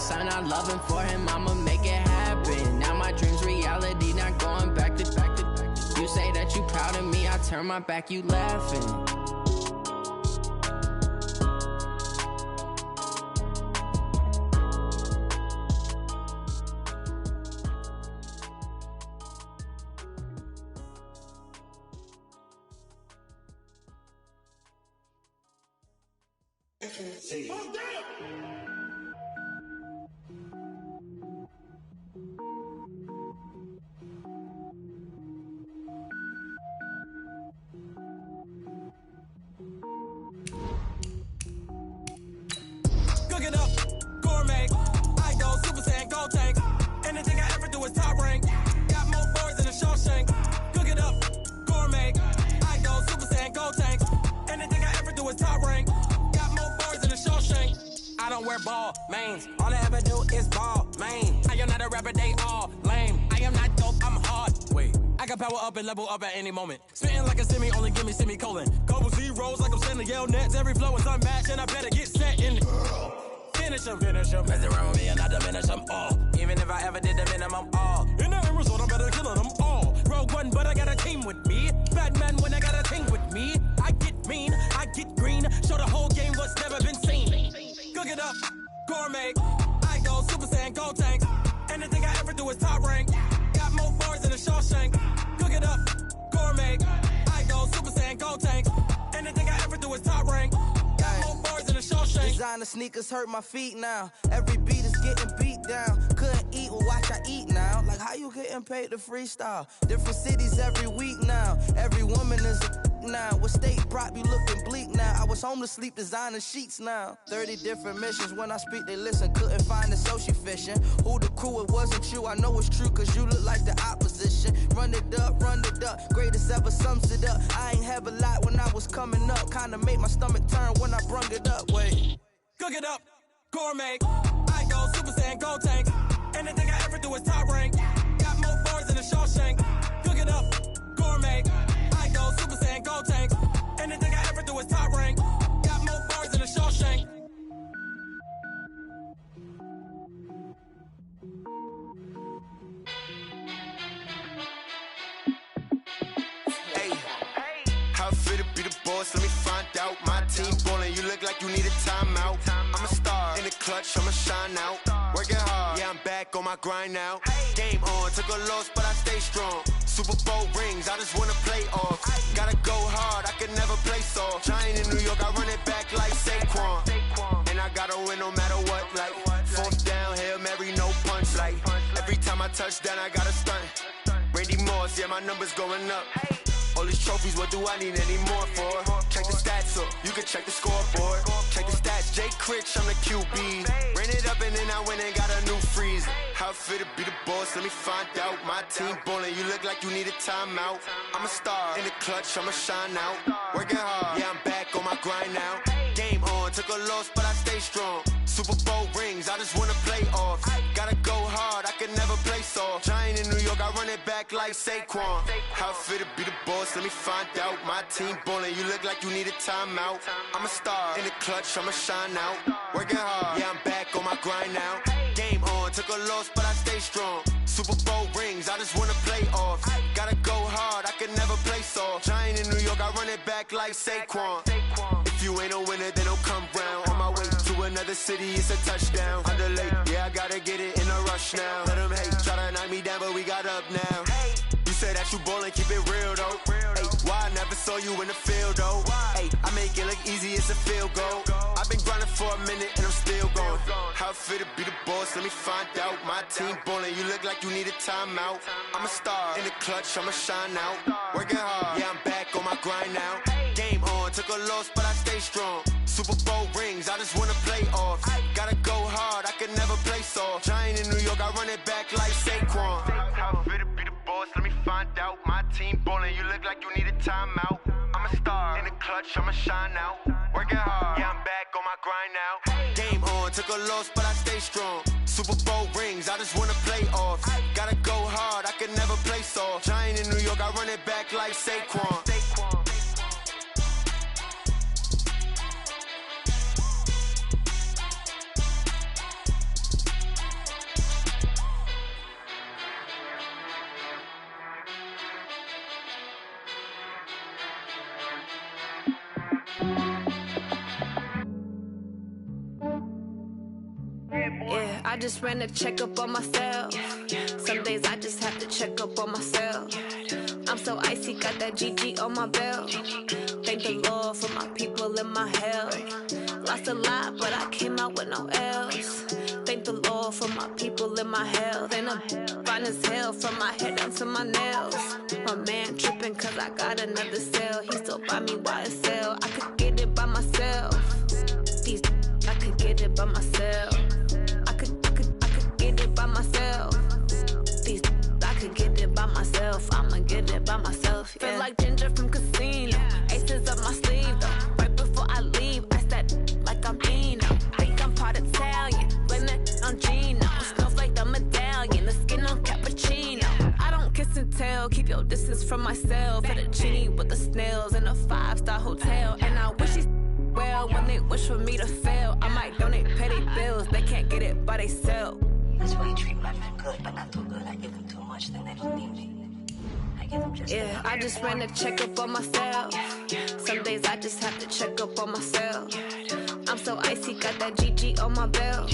son, I love him. For him, I'ma make it happen. Now my dream's reality, not going back to. You say that you proud of me, I turn my back, you laughing. See. Cook it up, gourmet. I go Super Saiyan, gold tank. Anything I ever do is top rank. Got more boys than a Shawshank. Cook it up, gourmet. I go Super Saiyan, gold tank. Anything I ever do is top rank. I don't wear ball mains. All I ever do is ball main. I am not a rapper, they all lame. I am not dope, I'm hard. Wait, I can power up and level up at any moment. Spitting like a semi, only give me semicolon. Couple zeros like I'm sending yell nets. Every flow is unmatched and I better get set in. Finish them. Mess around with me and I diminish them all. Even if I ever did the minimum all. In the end result, I'm better killing them all. Rogue One, but I got a team with me. Batman when I got a team with me. I get mean, I get green. Show the whole game what's never been seen. Cook it up, gourmet. I go Super Saiyan, gold tank. Anything I ever do is top rank. Got more bars than a Shawshank. Cook it up, gourmet. I go Super Saiyan, gold tank. Anything I ever do is top rank. Got more bars than a Shawshank. Designer sneakers hurt my feet now. Every beat is getting beat down. Couldn't eat, well watch I eat now. Like how you getting paid to freestyle? Different cities every week now. Every woman is a now. With state prop, you looking bleak now. I was home to sleep, designer sheets now. 30 different missions, when I speak they listen. Couldn't find it, so she fishing. Who the crew, it wasn't you. I know it's true, cause you look like the opposition. Run it up, greatest ever sums it up. I ain't have a lot when I was coming up. Kinda made my stomach turn when I brung it up. Wait. Cook it up, gourmet. I go Super Saiyan, gold tank. Anything I ever do is top rank. Got more bars than a Shawshank. Cook it up, gourmet. I go Super Saiyan, gold tank. Anything I ever do is top rank. Got more bars than a Shawshank. Hey, how fit to be the boss? Let me find out. My team ballin', you look like you need a timeout. I'm a star in the clutch, I'ma shine out. Working hard, yeah, I'm back on my grind now. Game on, took a loss, but I stay strong. Super Bowl rings, I just wanna play off. Gotta go hard, I can never play soft. Giant in New York, I run it back like Saquon. And I gotta win no matter what, like fourth down, Hail Mary, no punch. Like every time I touch down, I gotta stunt. Randy Moss, yeah, my numbers going up. All these trophies, what do I need any more for? Check the stats up, you can check the scoreboard. Check the stats, Jay Critch, I'm the QB. Ran it up and then I went and got a new freeze. How fit to be the boss, let me find out. My team ballin', you look like you need a timeout. I'm a star in the clutch, I'ma shine out. Working hard, yeah, I'm back on my grind now. Game on, took a loss, but I stay strong. Super Bowl rings, I just wanna play off. Gotta go hard, I can never play soft. Giant in New York, I run it back like Saquon. How fit to be the boss, let me find out. My team ballin', you look like you need a timeout. I'm a star in the clutch, I'ma shine out. Working hard, yeah, I'm back on my grind now. Game on, took a loss, but I stay strong. Super Bowl rings, I just wanna play off. Gotta go hard, I can never play soft. Giant in New York, I run it back like Saquon. If you ain't a winner, then don't come round. On my way to another city, it's a touchdown. Underlay, yeah, I gotta get it in a rush now. Let them hate, try to knock me down, but we got up now. You say that you ballin', keep it real though. Hey, why I never saw you in the field though? Hey, I make it look easy, it's a field goal. I've been grinding for a minute and I'm still going. How fit to be the boss, let me find out. My team ballin', you look like you need a timeout. I'm a star in the clutch, I'ma shine out. Working hard, yeah, I'm back on my grind now. Game on, took a loss, but I stay strong. Super Bowl rings, I just wanna play off. Gotta go hard, I can never play soft. Giant in New York, I run it back like Saquon. How fit to be the boss, let me find out. My team ballin', you look like you need a timeout. I'm a star in the clutch, I'ma shine out. Working hard, yeah, I'm back on my grind now. Game on, took a loss, but I stay strong. Super Bowl rings, I just wanna play off. Gotta go hard, I can never play soft. Giant in New York, I run it back like Saquon. Yeah, I just ran a checkup on myself. Some days I just have to check up on myself. I'm so icy, got that GG on my belt. Thank the Lord for my people in my health. Lost a lot, but I came out with no L's. Thank the Lord for my people in my health. And I'm fine as hell from my head down to my nails. My man tripping cause I got another cell. He still buy me YSL. I could get it by myself. These I could get it by myself. I could get it by myself. These I could get it by myself. I'ma get it by myself. Yeah. Feel like Ginger from Casino. Aces up my sleeve though. Right before I leave, I said like I'm Dino. Think I'm part Italian. Blame it on Gino. Snowflake the medallion. The skin on cappuccino. I don't kiss and tell. Keep your distance from myself. Fettuccine with the snails in a 5-star hotel. And I wish he's well when they wish for me to fail. I might donate petty bills. They can't get it by themselves. That's why you treat my men good, but not too good. I give them too much, then they don't need me. I give them just yeah, I just ran a checkup on myself. Some days I just have to check up on myself. I'm so icy, got that GG on my belt.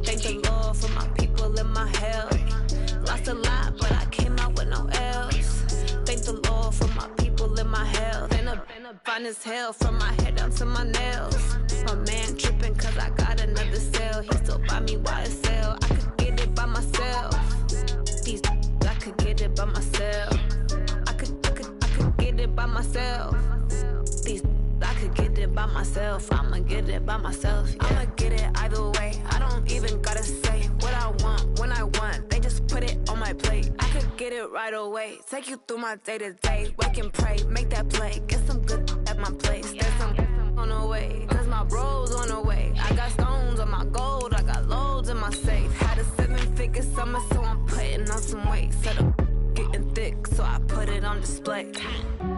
Thank the Lord for my people in my health. Lost a lot, but I came out with no L's. Thank the Lord for my people in my health. And I'm fine as hell from my head down to my nails. My man tripping cause I got another cell. He still buy me YSL. I could get it by myself. These I could get it by myself. I could get it by myself. These I could get it by myself. I'ma get it by myself. Yeah. I'ma get it either way. I don't even gotta say what I want when I want. They just put it on my plate. I could get it right away. Take you through my day to day. Wake and pray, make that play. Get some good at my place. There's some on the way, cause my bro's on the way. I got stones on my gold. I got loads in my safe. Had a 7-figure summer, so I'm putting on some weight. Set up getting thick, so I put it on display.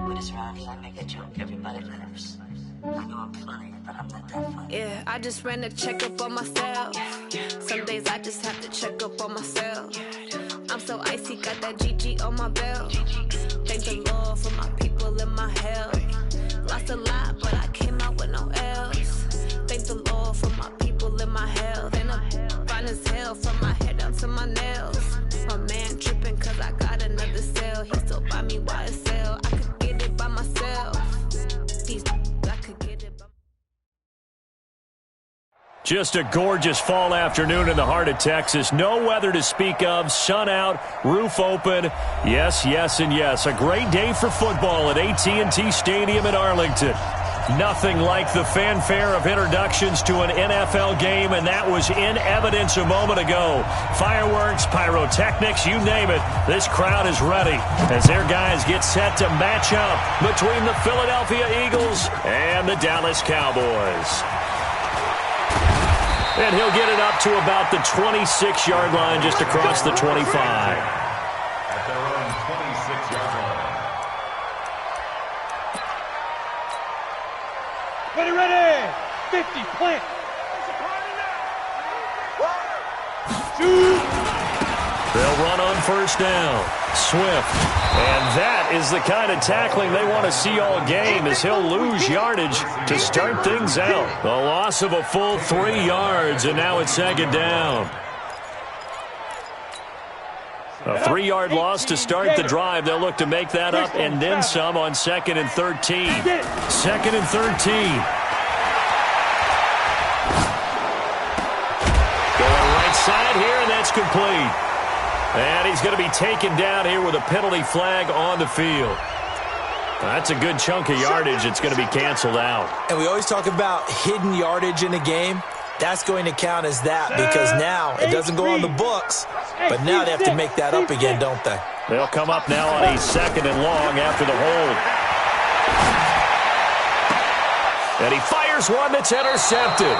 with his rhymes, I make a joke, everybody laughs. I know I'm funny, but I'm not that funny. Yeah, I just ran a checkup on myself. Some days I just have to check up on myself. I'm so icy, got that GG on my belt. Thank the Lord for my people in my health. Lost a lot, but I came out with no L's. Thank the Lord for my people in my health. And I'm fine as hell from my head down to my nails. My man tripping cause I got another cell. He still buy me YSL. I could get it by myself. These I could get it by myself. Just a gorgeous fall afternoon in the heart of Texas. No weather to speak of. Sun out, roof open. Yes, yes, and yes. A great day for football at AT&T Stadium in Arlington. Nothing like the fanfare of introductions to an NFL game, and that was in evidence a moment ago. Fireworks, pyrotechnics, you name it. This crowd is ready as their guys get set to match up between the Philadelphia Eagles and the Dallas Cowboys. And he'll get it up to about the 26-yard line just across the 25. At their own 26-yard line. Ready, 50, plant. They'll run on first down. Swift. And that is the kind of tackling they want to see all game, as he'll lose yardage to start things out. The loss of a full 3 yards, and now it's second down. A 3-yard loss to start the drive. They'll look to make that up and then some on 2nd and 13. 2nd and 13. Going right side here, and that's complete. And he's going to be taken down here with a penalty flag on the field. That's a good chunk of yardage. It's going to be canceled out. And we always talk about hidden yardage in a game. That's going to count as that, because now it doesn't go on the books, but now they have to make that up again, don't they? They'll come up now on a 2nd and long after the hold. And he fires one that's intercepted.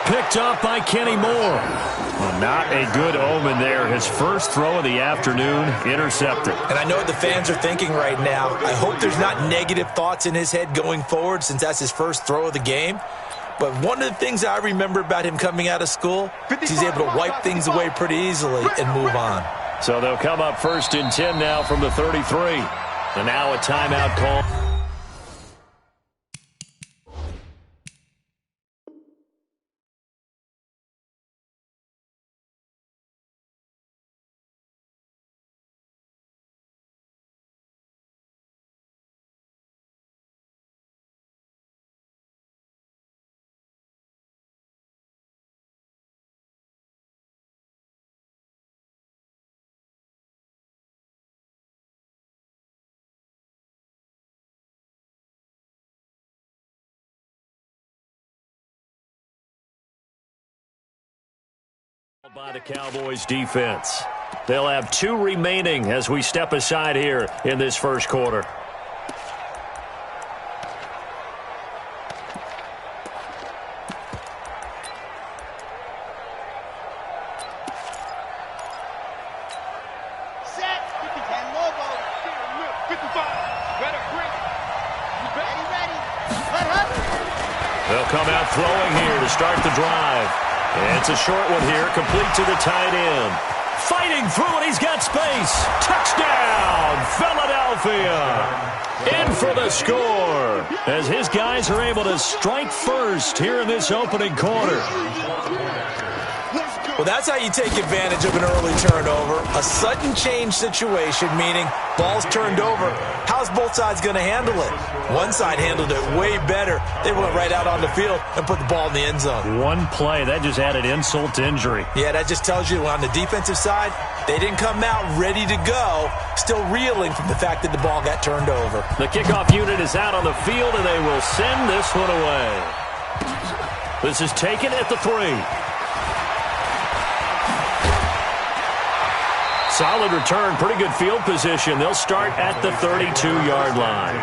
Picked up by Kenny Moore. Well, not a good omen there. His first throw of the afternoon, intercepted. And I know what the fans are thinking right now. I hope there's not negative thoughts in his head going forward, since that's his first throw of the game. But one of the things I remember about him coming out of school is he's able to wipe things away pretty easily and move on. So they'll come up 1st and 10 now from the 33. And now a timeout call. By the Cowboys defense. They'll have 2 remaining as we step aside here in this first quarter. Set. 50-10 logo. 55. Ready. They'll come out throwing here to start the drive. And it's a short one here, complete to the tight end. Fighting through it, he's got space. Touchdown, Philadelphia. In for the score as his guys are able to strike first here in this opening quarter. Well, that's how you take advantage of an early turnover. A sudden change situation, meaning ball's turned over. How's both sides going to handle it? One side handled it way better. They went right out on the field and put the ball in the end zone. One play, that just added insult to injury. Yeah, that just tells you on the defensive side, they didn't come out ready to go, still reeling from the fact that the ball got turned over. The kickoff unit is out on the field, and they will send this one away. This is taken at the 3. Solid return, pretty good field position. They'll start at the 32-yard line.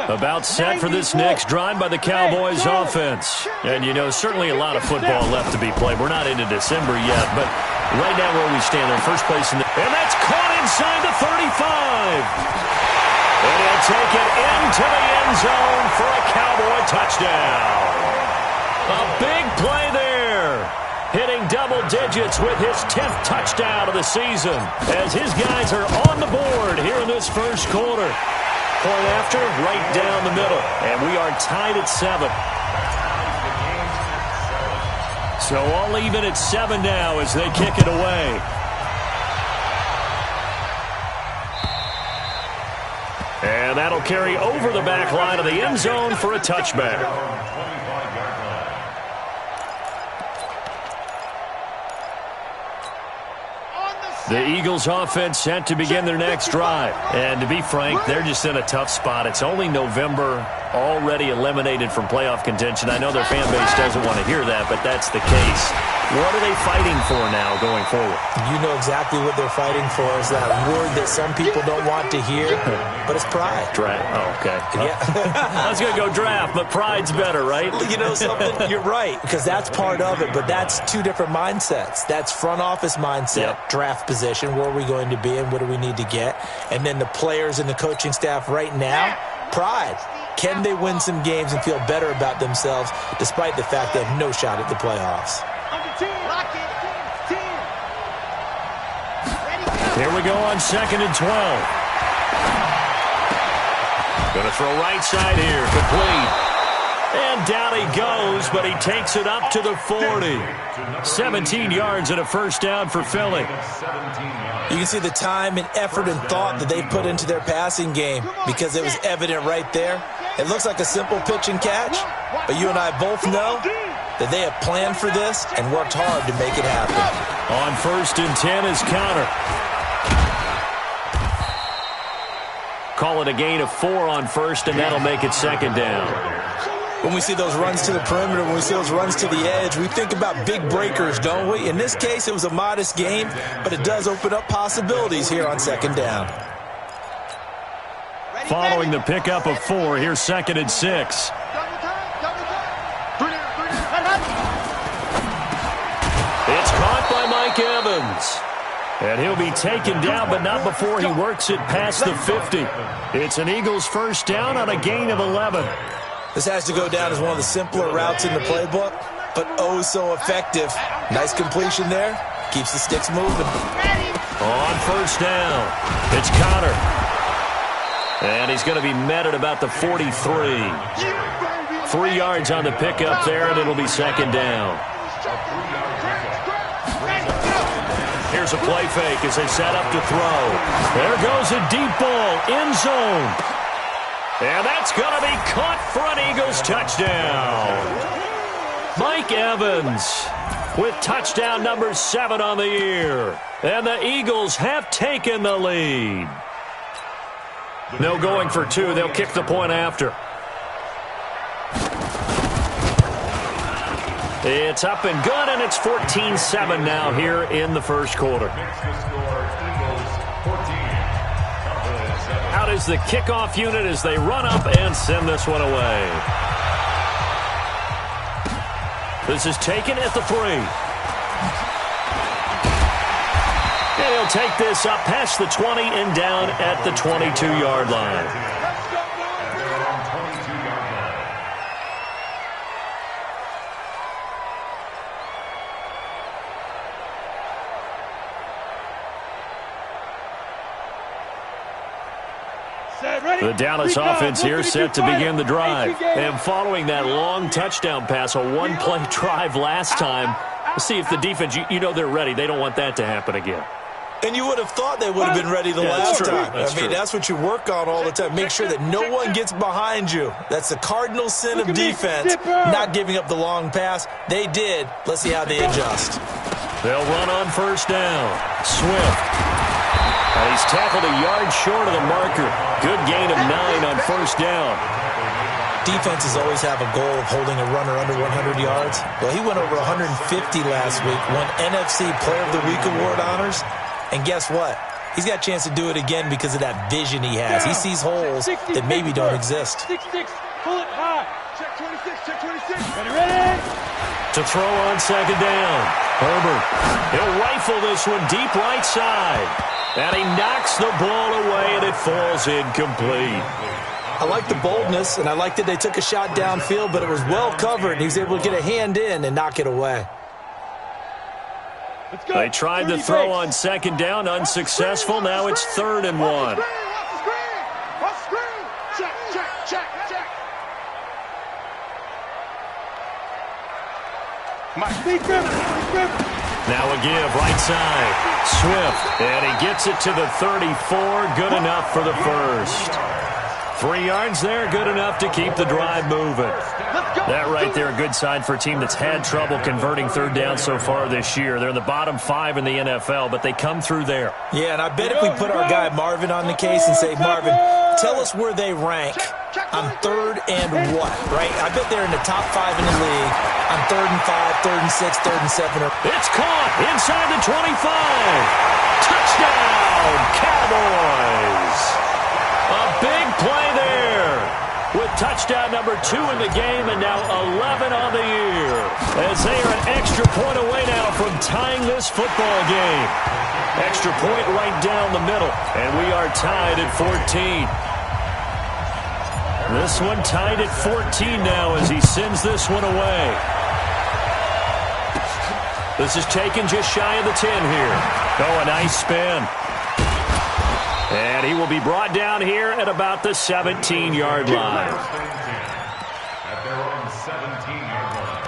About set for this next drive by the Cowboys offense. And, you know, certainly a lot of football left to be played. We're not into December yet, but right now where we stand in first place. And that's caught inside the 35. And he'll take it into the end zone for a Cowboy touchdown. A big play there. Hitting double digits with his 10th touchdown of the season as his guys are on the board here in this first quarter. Point after, right down the middle. And we are tied at 7. So all even at 7 now as they kick it away. And that'll carry over the back line of the end zone for a touchback. The Eagles offense set to begin their next drive. And to be frank, they're just in a tough spot. It's only November, already eliminated from playoff contention. I know their fan base doesn't want to hear that, but that's the case. What are they fighting for now going forward? You know exactly what they're fighting for is that word that some people don't want to hear, but it's pride. Draft. Oh, okay. Yeah. I was going to go draft, but pride's better, right? You know something? You're right, because that's part of it, but that's 2 different mindsets. That's front office mindset, draft position, where are we going to be and what do we need to get? And then the players and the coaching staff right now, pride. Can they win some games and feel better about themselves despite the fact they have no shot at the playoffs? Here we go on 2nd and 12. Going to throw right side here, complete. And down he goes, but he takes it up to the 40. 17 yards and a first down for Philly. You can see the time and effort and thought that they put into their passing game because it was evident right there. It looks like a simple pitch and catch, but you and I both know that they have planned for this and worked hard to make it happen. On 1st and 10 is Connor. Call it a gain of 4 on 1st, and that'll make it 2nd down. When we see those runs to the perimeter, when we see those runs to the edge, we think about big breakers, don't we? In this case, it was a modest game, but it does open up possibilities here on 2nd down. Following the pickup of 4, here's 2nd and 6. It's caught by Mike Evans. And he'll be taken down, but not before he works it past the 50. It's an Eagles first down on a gain of 11. This has to go down as one of the simpler routes in the playbook, but oh so effective. Nice completion there. Keeps the sticks moving. On 1st down, it's Connor. And he's going to be met at about the 43. 3 yards on the pickup there, and it'll be 2nd down. Here's a play fake as they set up to throw. There goes a deep ball, end zone. And that's going to be caught for an Eagles touchdown. Mike Evans with touchdown number 7 on the year. And the Eagles have taken the lead. No going for two. They'll kick the point after. It's up and good, and it's 14-7 now here in the first quarter. Out is the kickoff unit as they run up and send this one away. This is taken at the 3. And he'll take this up past the 20 and down at the 22-yard line. The Dallas offense here set to begin the drive. And following that long touchdown pass, a one-play drive last time, let's see if the defense, you know they're ready. They don't want that to happen again. And you would have thought they would have been ready the last time. That's what you work on all the time. Make sure that no one gets behind you. That's the cardinal sin of defense, not giving up the long pass. They did. Let's see how they adjust. They'll run on first down. Swift. And he's tackled a yard short of the marker. Good gain of 9 on first down. Defenses always have a goal of holding a runner under 100 yards. Well, he went over 150 last week, won NFC Player of the Week award honors. And guess what? He's got a chance to do it again because of that vision he has. He sees holes that maybe don't exist. 6-6, pull it high. Check 26, check 26. Ready? To throw on second down. Herbert. He'll rifle this one deep right side. And he knocks the ball away, and it falls incomplete. I like the boldness, and I like that they took a shot downfield, but it was well covered, and he was able to get a hand in and knock it away. They tried to throw on second down, unsuccessful. Now it's 3rd and 1. Check, check, check, check. Now a give, right side. Swift, and he gets it to the 34. Good enough for the first. 3 yards there, good enough to keep the drive moving. That right there, a good sign for a team that's had trouble converting third down so far this year. They're in the bottom 5 in the NFL, but they come through there. Yeah, and I bet if we put our guy Marvin on the case and say, Marvin, tell us where they rank on 3rd and what, right? I bet they're in the top 5 in the league on 3rd and 5, 3rd and 6, 3rd and 7. It's caught inside the 25. Touchdown, Cowboys. A big play there with touchdown number 2 in the game and now 11 on the year. As they are an extra point away now from tying this football game. Extra point right down the middle, and we are tied at 14. This one tied at 14 now as he sends this one away. This is taken just shy of the 10 here. Oh, a nice spin. And he will be brought down here at about the 17-yard line. At their own 17-yard line.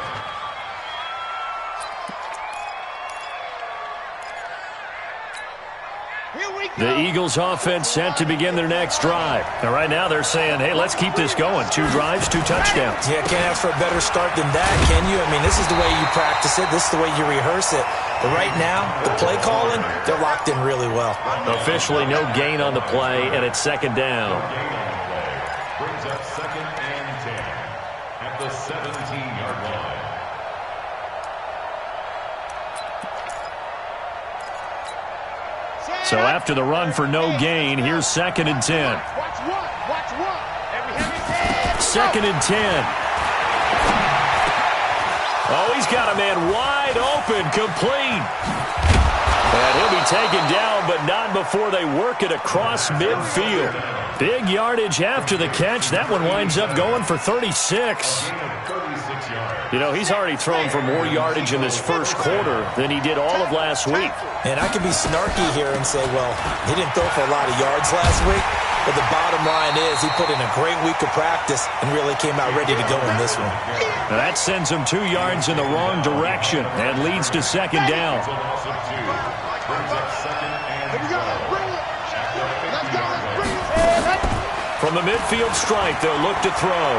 The Eagles offense set to begin their next drive. And right now they're saying, hey, let's keep this going. 2 drives, 2 touchdowns. Yeah, can't ask for a better start than that, can you? I mean, this is the way you practice it. This is the way you rehearse it. But right now, the play calling, they're locked in really well. Officially no gain on the play, and it's second down. Brings up 2nd and 10 at the 17-yard line. So after the run for no gain, here's 2nd and 10. Watch one. Every hand. 2nd and 10. Oh, he's got a man wide open, complete. And he'll be taken down, but not before they work it across midfield. Big yardage after the catch. That one winds up going for 36. You know, he's already thrown for more yardage in this first quarter than he did all of last week. And I could be snarky here and say, well, he didn't throw for a lot of yards last week. But the bottom line is he put in a great week of practice and really came out ready to go in this one. Now that sends him 2 yards in the wrong direction and leads to second down. From the midfield strike, they'll look to throw.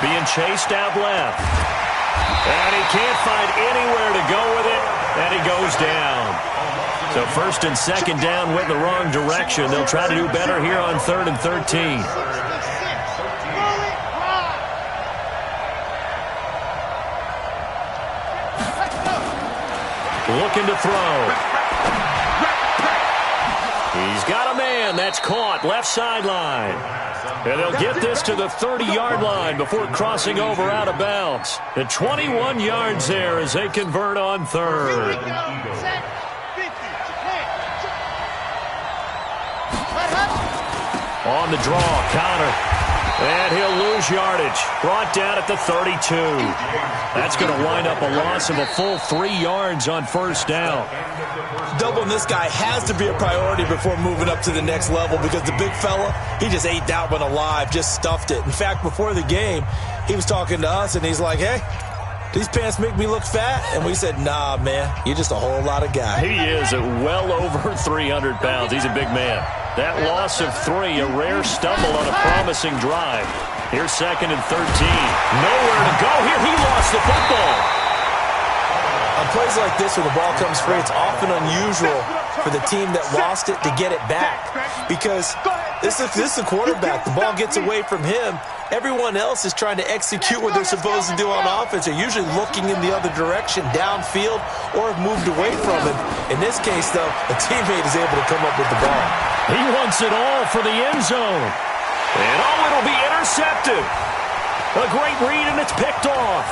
Being chased out left. And he can't find anywhere to go with it, and he goes down. So first and second down went the wrong direction. They'll try to do better here on 3rd and 13. Looking to throw. He's got a man. That's caught. Left sideline. And they'll get this to the 30-yard line before crossing over out of bounds. The 21 yards there as they convert on 3rd. On the draw, Connor. And he'll lose yardage. Brought down at the 32. That's going to wind up a loss of a full 3 yards on first down. Doubling this guy has to be a priority before moving up to the next level because the big fella, he just ate that one alive, just stuffed it. In fact, before the game, he was talking to us, and he's like, hey, these pants make me look fat? And we said, nah, man, you're just a whole lot of guy. He is at well over 300 pounds. He's a big man. That loss of 3, a rare stumble on a promising drive. Here's 2nd and 13. Nowhere to go here. He lost the football. On plays like this where the ball comes free, it's often unusual for the team that lost it to get it back. Because this is the quarterback. The ball gets away from him. Everyone else is trying to execute what they're supposed to do on offense. They're usually looking in the other direction, downfield, or have moved away from him. In this case, though, a teammate is able to come up with the ball. He wants it all for the end zone. And it'll be intercepted. A great read, and it's picked off.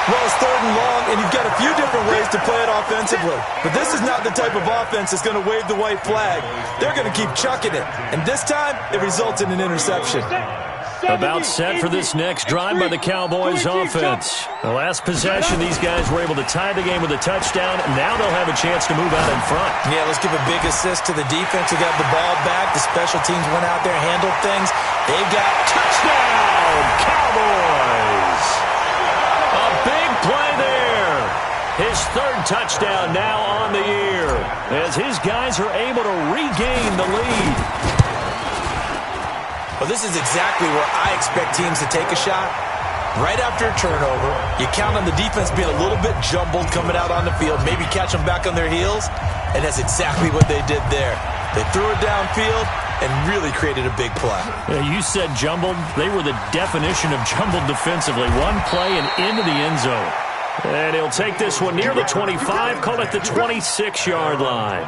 Well, it's 3rd and long, and you've got a few different ways to play it offensively. But this is not the type of offense that's going to wave the white flag. They're going to keep chucking it. And this time, it results in an interception. About set for this next drive by the Cowboys offense. The last possession, these guys were able to tie the game with a touchdown, and now they'll have a chance to move out in front. Yeah, let's give a big assist to the defense who got the ball back. The special teams went out there, handled things. They've got touchdown, Cowboys! A big play there. His 3rd touchdown now on the year as his guys are able to regain the lead. Well, this is exactly where I expect teams to take a shot. Right after a turnover, you count on the defense being a little bit jumbled coming out on the field, maybe catch them back on their heels, and that's exactly what they did there. They threw it downfield and really created a big play. Yeah, you said jumbled. They were the definition of jumbled defensively. One play and into the end zone. And he'll take this one near the 25, call it the 26-yard line.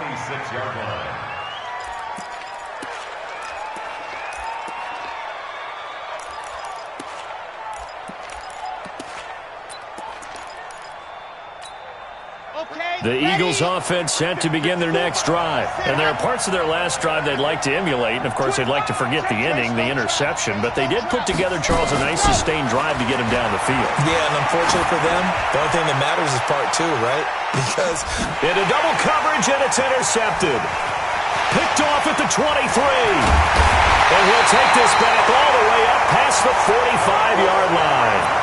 The Eagles offense set to begin their next drive. And there are parts of their last drive they'd like to emulate. And, of course, they'd like to forget the inning, the interception. But they did put together, Charles, a nice sustained drive to get him down the field. Yeah, and unfortunately for them, the only thing that matters is part 2, right? Because into double coverage, and it's intercepted. Picked off at the 23. And he'll take this back all the way up past the 45-yard line.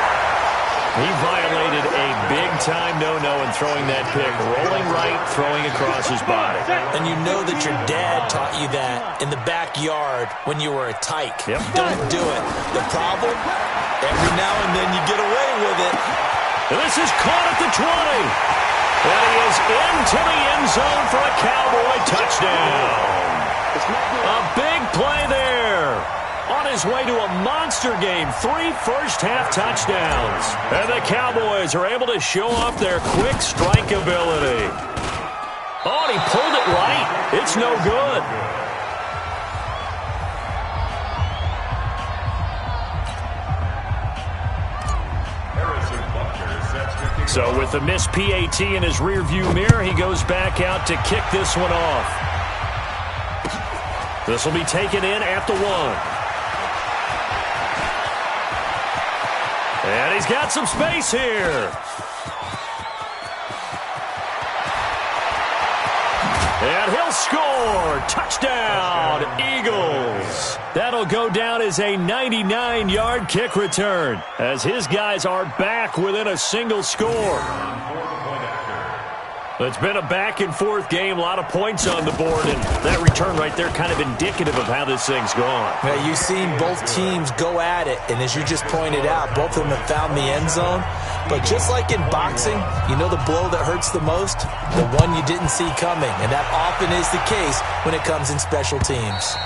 He violated a big-time no-no in throwing that pick. Rolling right, throwing across his body. And you know that your dad taught you that in the backyard when you were a tyke. Yep. Don't do it. The problem, every now and then you get away with it. And this is caught at the 20. And he is into the end zone for a Cowboy touchdown. A big play there. On his way to a monster game, 3 first-half touchdowns. And the Cowboys are able to show off their quick strike ability. Oh, and he pulled it right. It's no good. So with the missed PAT in his rearview mirror, he goes back out to kick this one off. This will be taken in at the 1. And he's got some space here. And he'll score. Touchdown, Eagles. That'll go down as a 99-yard kick return as his guys are back within a single score. It's been a back-and-forth game, a lot of points on the board, and that return right there kind of indicative of how this thing's gone. Yeah, you've seen both teams go at it, and as you just pointed out, both of them have found the end zone. But just like in boxing, you know the blow that hurts the most? The one you didn't see coming, and that often is the case when it comes in special teams.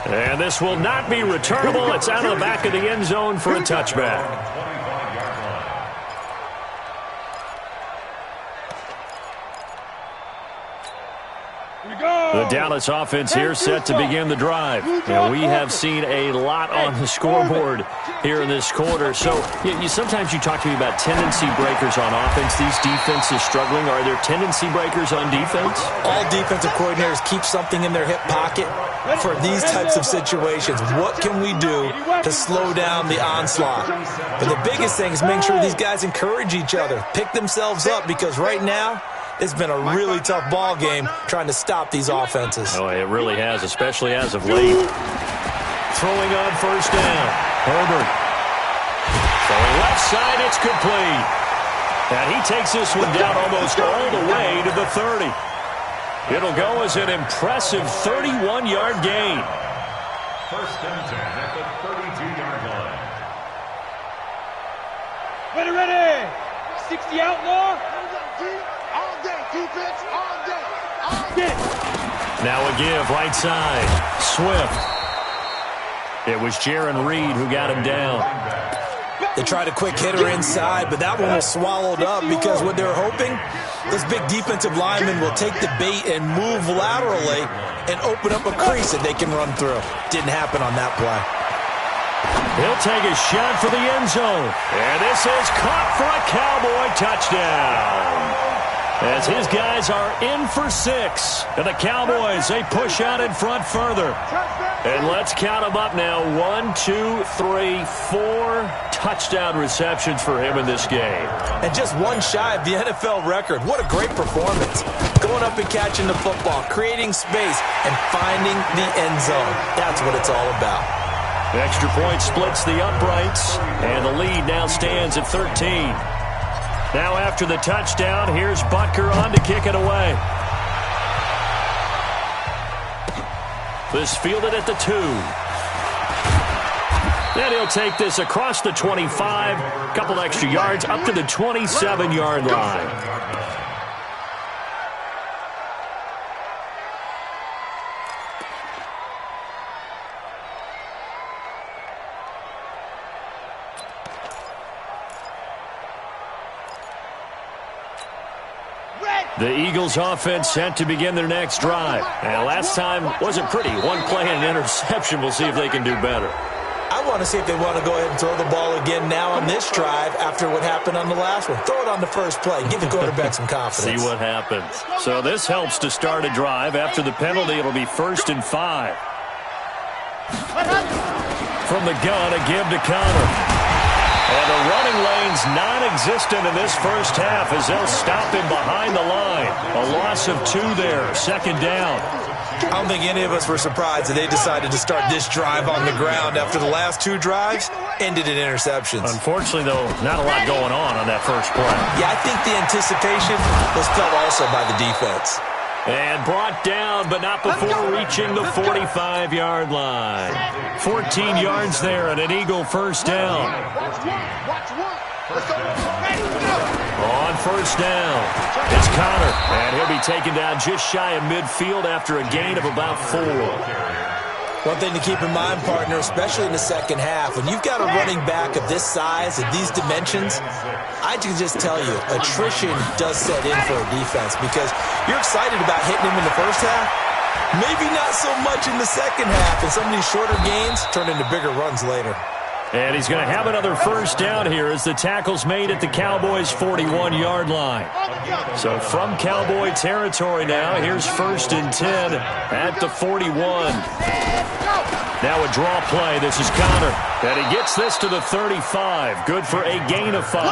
And this will not be returnable. It's out of the back of the end zone for a touchback. The Dallas offense here set to begin the drive. And we have seen a lot on the scoreboard here in this quarter. So sometimes you talk to me about tendency breakers on offense. These defenses struggling. Are there tendency breakers on defense? All defensive coordinators keep something in their hip pocket for these types of situations. What can we do to slow down the onslaught? But the biggest thing is making sure these guys encourage each other, pick themselves up, because right now, it's been a really tough ball game trying to stop these offenses. Oh, it really has, especially as of late. Throwing on first down. Herbert. Throwing left side, it's complete. And he takes this one down almost all the way to the 30. It'll go as an impressive 31-yard gain. First and 10 at the 32-yard line. Ready. 60 outlaw. Defense all day. Now a give, right side. Swift. It was Jaron Reed who got him down. They tried a quick hitter inside, but that one was swallowed up because what they're hoping, this big defensive lineman will take the bait and move laterally and open up a crease that they can run through. Didn't happen on that play. He'll take a shot for the end zone. And this is caught for a Cowboy touchdown. As his guys are in for 6. And the Cowboys, they push out in front further. And let's count them up now. 1, 2, 3, 4 touchdown receptions for him in this game. And just one shy of the NFL record. What a great performance. Going up and catching the football, creating space, and finding the end zone. That's what it's all about. Extra point splits the uprights. And the lead now stands at 13. Now after the touchdown, here's Butker on to kick it away. This fielded at the 2. Then he'll take this across the 25, a couple extra yards up to the 27-yard line. The Eagles offense set to begin their next drive. And last time wasn't pretty. One play and an interception. We'll see if they can do better. I want to see if they want to go ahead and throw the ball again now on this drive after what happened on the last one. Throw it on the first play. Give the quarterback some confidence. See what happens. So this helps to start a drive. After the penalty, it'll be 1st and 5. From the gun, a give to Connor. And the running lane's non-existent in this first half as they'll stop him behind the line. A loss of 2 there, 2nd down. I don't think any of us were surprised that they decided to start this drive on the ground after the last 2 drives ended in interceptions. Unfortunately, though, not a lot going on that first play. Yeah, I think the anticipation was felt also by the defense. And brought down, but not before reaching the 45-yard line. 14 yards there and an Eagle first down. On first down, it's Connor. And he'll be taken down just shy of midfield after a gain of about 4. One thing to keep in mind, partner, especially in the second half, when you've got a running back of this size and these dimensions, I can just tell you, attrition does set in for a defense because you're excited about hitting him in the first half, maybe not so much in the second half, and some of these shorter gains turn into bigger runs later. And he's going to have another first down here as the tackle's made at the Cowboys' 41-yard line. So from Cowboy territory now, here's 1st and 10 at the 41. Now a draw play. This is Connor. And he gets this to the 35. Good for a gain of 5.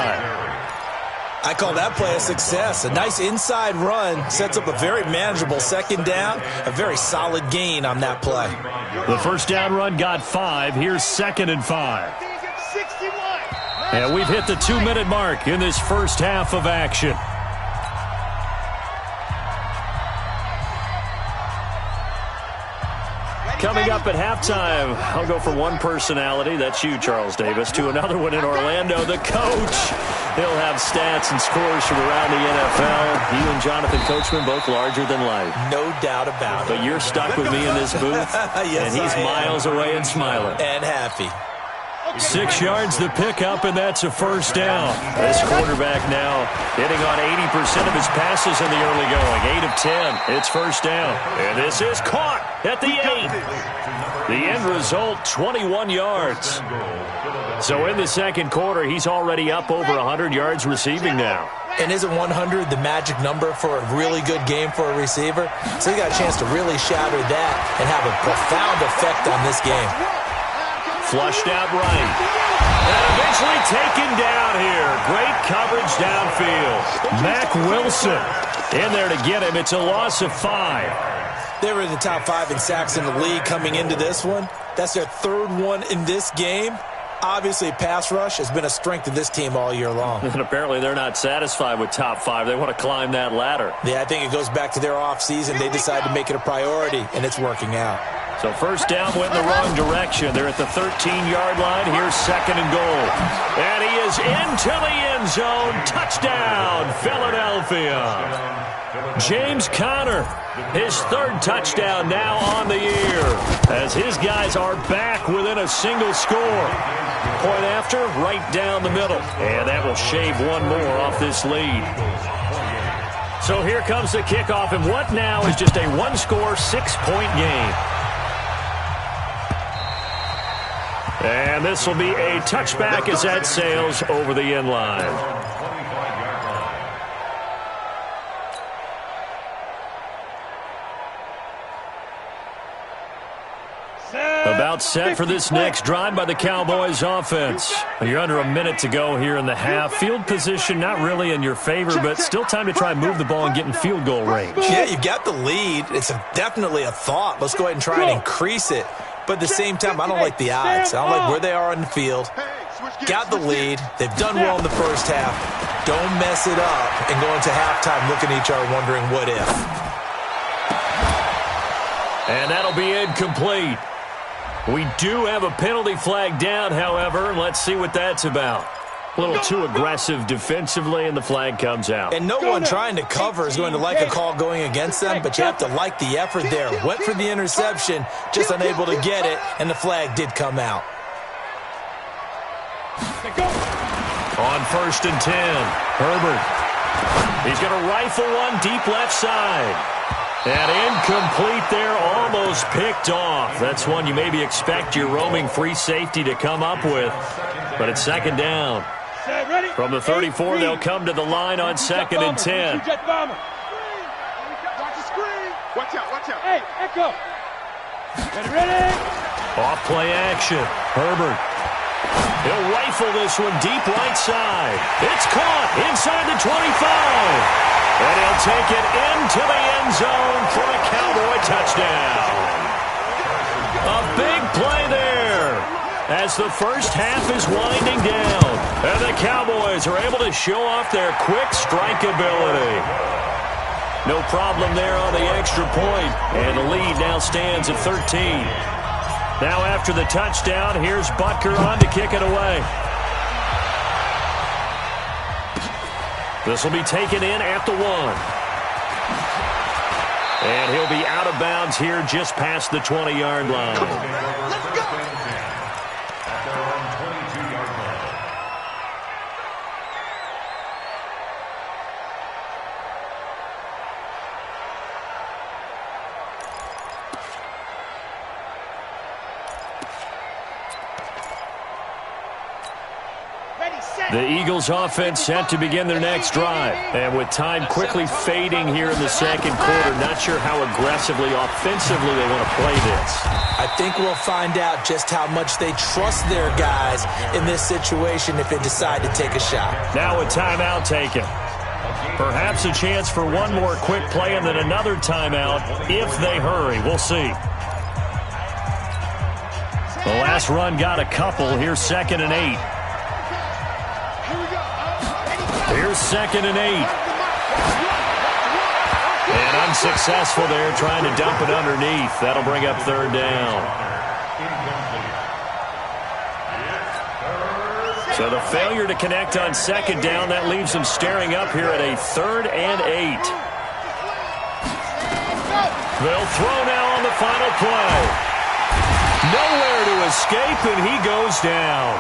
I call that play a success. A nice inside run sets up a very manageable 2nd down. A very solid gain on that play. The first down run got 5. Here's 2nd and 5. And we've hit the 2-minute mark in this first half of action. Coming up at halftime, I'll go from one personality, that's you, Charles Davis, to another one in Orlando, the coach. He'll have stats and scores from around the NFL. You and Jonathan Coachman, both larger than life. No doubt about it. But you're stuck with me in this booth, yes, and he's miles away and smiling. And happy. 6 yards the pickup, and that's a first down. This quarterback now hitting on 80% of his passes in the early going. 8 of 10. It's first down. And this is caught at the 8. The end result, 21 yards. So in the second quarter, he's already up over 100 yards receiving now. And isn't 100 the magic number for a really good game for a receiver? So he got a chance to really shatter that and have a profound effect on this game. Flushed out right. And eventually taken down here. Great coverage downfield. Mack Wilson in there to get him. It's a loss of 5. They were in the top 5 in sacks in the league coming into this one. That's their third one in this game. Obviously, pass rush has been a strength of this team all year long. And apparently they're not satisfied with top 5. They want to climb that ladder. Yeah, I think it goes back to their offseason. They decided to make it a priority, and it's working out. So first down went in the wrong direction. They're at the 13-yard line. Here's second and goal. And he is into the end zone. Touchdown, Philadelphia. James Conner, his third touchdown now on the year, as his guys are back within a single score. Point after, right down the middle. And that will shave one more off this lead. So here comes the kickoff, and what now is just a one-score, 6-point game. And this will be a touchback as that sails over the end line. About set for this next drive by the Cowboys offense. You're under a minute to go here in the half. Field position not really in your favor, but still time to try and move the ball and get in field goal range. Yeah, you've got the lead. It's definitely a thought. Let's go ahead and try and increase it. But at the same time, I don't like the odds. I don't like where they are on the field. Got the lead. They've done well in the first half. Don't mess it up and go into halftime looking at each other wondering what if. And that'll be incomplete. We do have a penalty flag down, however. Let's see what that's about. A little too aggressive defensively, and the flag comes out. And no one trying to cover is going to like a call going against them, but you have to like the effort there. Went for the interception, just unable to get it, and the flag did come out. On 1st and 10, Herbert. He's going to rifle one deep left side. And incomplete there, almost picked off. That's one you maybe expect your roaming free safety to come up with. But it's second down. From the 34, they'll come to the line on 2nd and 10. Watch the screen. Watch out, watch out. Hey, Echo. Ready? Off play action. Herbert. He'll rifle this one deep right side. It's caught inside the 25. And he'll take it into the end zone for a Cowboy touchdown. A big play there as the first half is winding down. And the Cowboys are able to show off their quick strike ability. No problem there on the extra point. And the lead now stands at 13. Now after the touchdown, here's Butker on to kick it away. This will be taken in at the 1. And he'll be out of bounds here just past the 20-yard line. Let's go. The Eagles offense set to begin their next drive. And with time quickly fading here in the second quarter, not sure how aggressively, offensively they want to play this. I think we'll find out just how much they trust their guys in this situation if they decide to take a shot. Now a timeout taken. Perhaps a chance for one more quick play and then another timeout if they hurry. We'll see. The last run got a couple. Here's 2nd and 8. Here's 2nd and 8. And Unsuccessful there, trying to dump it underneath. That'll bring up third down. So the failure to connect on second down, that leaves them staring up here at a 3rd and 8. They'll throw now on the final play. Nowhere to escape, and he goes down.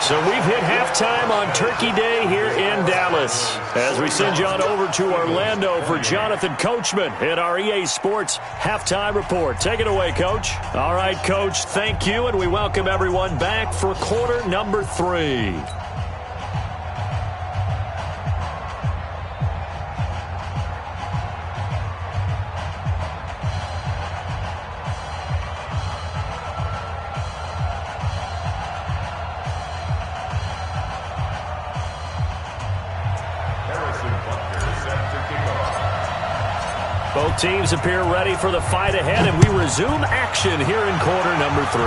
So we've hit halftime on Turkey Day here in Dallas. As we send you on over to Orlando for Jonathan Coachman at our EA Sports Halftime Report. Take it away, Coach. All right, Coach, thank you, and we welcome everyone back for quarter number 3. Both teams appear ready for the fight ahead, and we resume action here in quarter number 3.